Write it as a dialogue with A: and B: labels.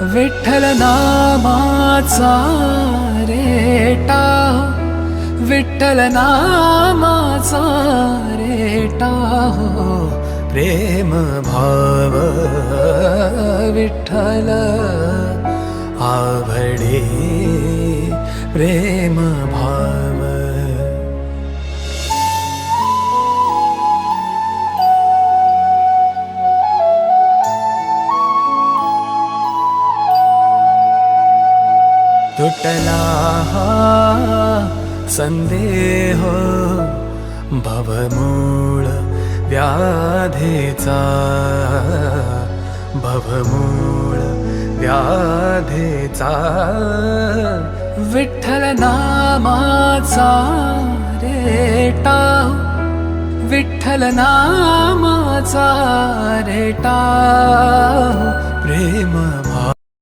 A: विठ्ठल नामाचा रेटा, विठ्ठल नामाचा रेटा हो, प्रेम भाव विठ्ठल आवडे प्रेम भाव. तुटला हा संदेह भवमूळ व्याधेचा, भवमूळ व्याधेचा. विठ्ठल नामाचा रेटा, विठ्ठल नामाचा रेटा प्रेम